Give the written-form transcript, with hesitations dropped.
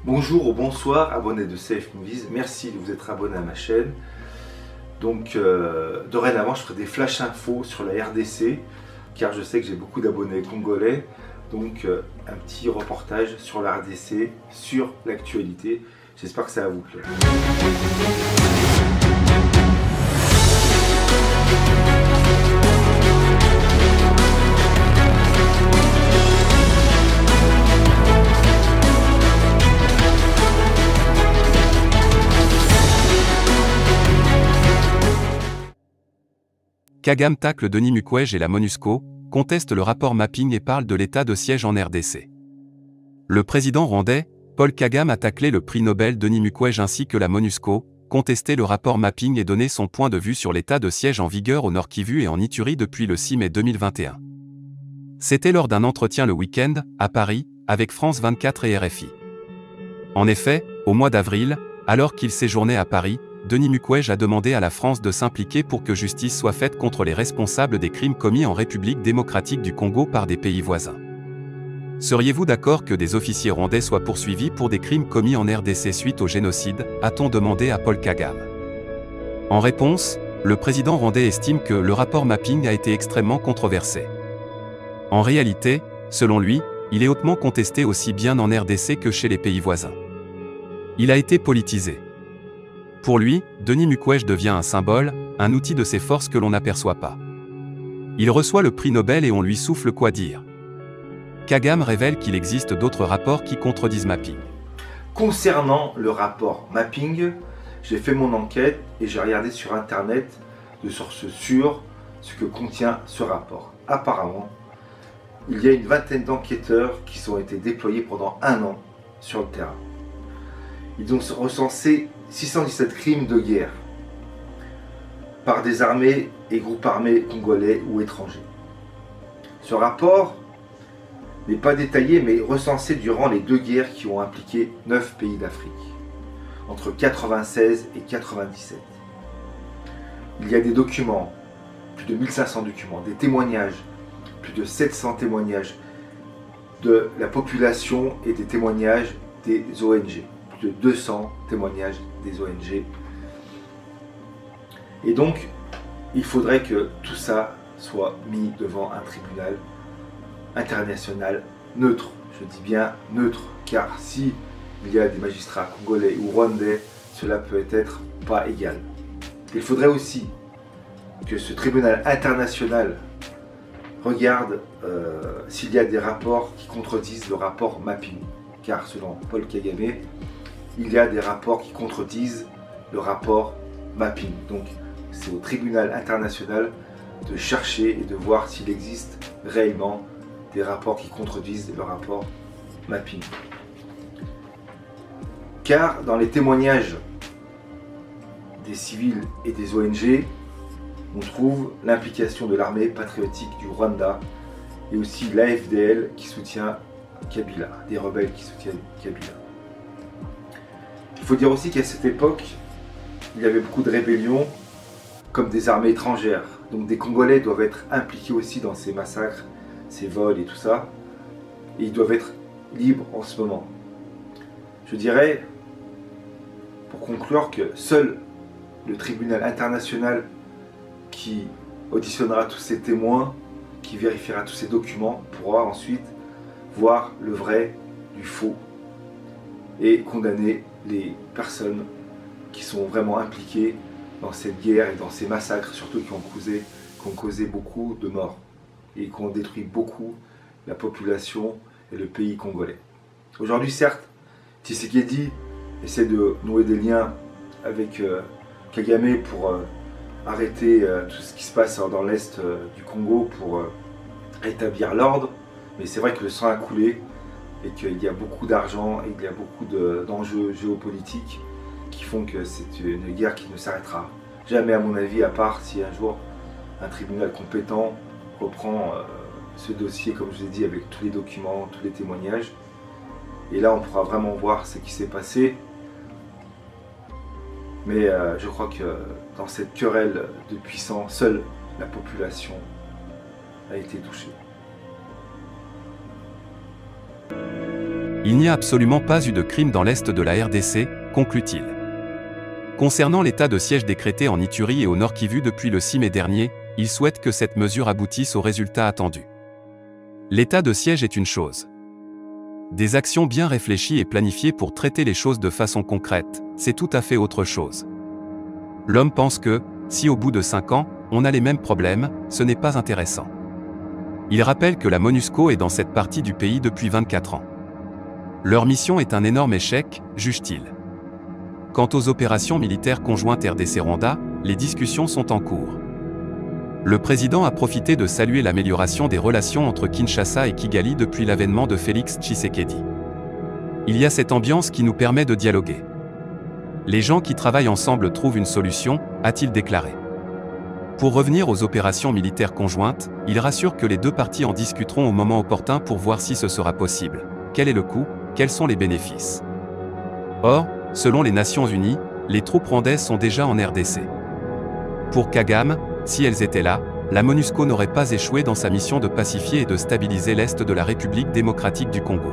Bonjour ou bonsoir, abonnés de Safe Movies, merci de vous être abonné à ma chaîne. Donc dorénavant je ferai des flash infos sur la RDC, car je sais que j'ai beaucoup d'abonnés congolais. Donc un petit reportage sur la RDC, sur l'actualité. J'espère que ça va vous plaire. Kagame tacle Denis Mukwege et la MONUSCO, conteste le rapport mapping et parle de l'état de siège en RDC. Le président rwandais, Paul Kagame a taclé le prix Nobel Denis Mukwege ainsi que la MONUSCO, contesté le rapport mapping et donné son point de vue sur l'état de siège en vigueur au Nord Kivu et en Ituri depuis le 6 mai 2021. C'était lors d'un entretien le week-end, à Paris, avec France 24 et RFI. En effet, au mois d'avril, alors qu'il séjournait à Paris, Denis Mukwege a demandé à la France de s'impliquer pour que justice soit faite contre les responsables des crimes commis en République démocratique du Congo par des pays voisins. Seriez-vous d'accord que des officiers rwandais soient poursuivis pour des crimes commis en RDC suite au génocide, a-t-on demandé à Paul Kagame. En réponse, le président rwandais estime que le rapport mapping a été extrêmement controversé. En réalité, selon lui, il est hautement contesté aussi bien en RDC que chez les pays voisins. Il a été politisé. Pour lui, Denis Mukwege devient un symbole, un outil de ces forces que l'on n'aperçoit pas. Il reçoit le prix Nobel et on lui souffle quoi dire. Kagame révèle qu'il existe d'autres rapports qui contredisent mapping. Concernant le rapport mapping, j'ai fait mon enquête et j'ai regardé sur internet de sources sûres ce que contient ce rapport. Apparemment, il y a une vingtaine d'enquêteurs qui ont été déployés pendant 1 an sur le terrain. Ils ont recensé 617 crimes de guerre par des armées et groupes armés congolais ou étrangers. Ce rapport n'est pas détaillé mais recensé durant les 2 guerres qui ont impliqué 9 pays d'Afrique, entre 96 et 97. Il y a des documents, plus de 1500 documents, des témoignages, plus de 700 témoignages de la population et des témoignages des ONG. De 200 témoignages des ONG. Et donc, il faudrait que tout ça soit mis devant un tribunal international neutre. Je dis bien neutre, car si il y a des magistrats congolais ou rwandais, cela peut être pas égal. Il faudrait aussi que ce tribunal international regarde s'il y a des rapports qui contredisent le rapport mapping. Car selon Paul Kagame, il y a des rapports qui contredisent le rapport mapping. Donc c'est au tribunal international de chercher et de voir s'il existe réellement des rapports qui contredisent le rapport mapping. Car dans les témoignages des civils et des ONG, on trouve l'implication de l'armée patriotique du Rwanda et aussi l'AFDL qui soutient Kabila, des rebelles qui soutiennent Kabila. Il faut dire aussi qu'à cette époque, il y avait beaucoup de rébellions comme des armées étrangères. Donc des Congolais doivent être impliqués aussi dans ces massacres, ces vols et tout ça. Et ils doivent être libres en ce moment. Je dirais, pour conclure, que seul le tribunal international qui auditionnera tous ces témoins, qui vérifiera tous ces documents, pourra ensuite voir le vrai du faux et condamner les personnes qui sont vraiment impliquées dans cette guerre et dans ces massacres, surtout qui ont causé beaucoup de morts et qui ont détruit beaucoup la population et le pays congolais. Aujourd'hui, certes, Tshisekedi essaie de nouer des liens avec Kagame pour arrêter tout ce qui se passe dans l'est du Congo pour rétablir l'ordre, mais c'est vrai que le sang a coulé et qu'il y a beaucoup d'argent et qu'il y a beaucoup d'enjeux géopolitiques qui font que c'est une guerre qui ne s'arrêtera jamais à mon avis, à part si un jour un tribunal compétent reprend ce dossier, comme je vous ai dit, avec tous les documents, tous les témoignages. Et là on pourra vraiment voir ce qui s'est passé. Mais je crois que dans cette querelle de puissants, seule la population a été touchée. Il n'y a absolument pas eu de crime dans l'est de la RDC, conclut-il. Concernant l'état de siège décrété en Ituri et au Nord Kivu depuis le 6 mai dernier, il souhaite que cette mesure aboutisse aux résultats attendus. L'état de siège est une chose. Des actions bien réfléchies et planifiées pour traiter les choses de façon concrète, c'est tout à fait autre chose. L'homme pense que, si au bout de 5 ans, on a les mêmes problèmes, ce n'est pas intéressant. Il rappelle que la MONUSCO est dans cette partie du pays depuis 24 ans. Leur mission est un énorme échec, juge-t-il. Quant aux opérations militaires conjointes RDC-Rwanda, les discussions sont en cours. Le président a profité de saluer l'amélioration des relations entre Kinshasa et Kigali depuis l'avènement de Félix Tshisekedi. Il y a cette ambiance qui nous permet de dialoguer. Les gens qui travaillent ensemble trouvent une solution, a-t-il déclaré. Pour revenir aux opérations militaires conjointes, il rassure que les deux parties en discuteront au moment opportun pour voir si ce sera possible. Quel est le coût? Quels sont les bénéfices? Or, selon les Nations Unies, les troupes rwandaises sont déjà en RDC. Pour Kagame, si elles étaient là, la MONUSCO n'aurait pas échoué dans sa mission de pacifier et de stabiliser l'Est de la République démocratique du Congo.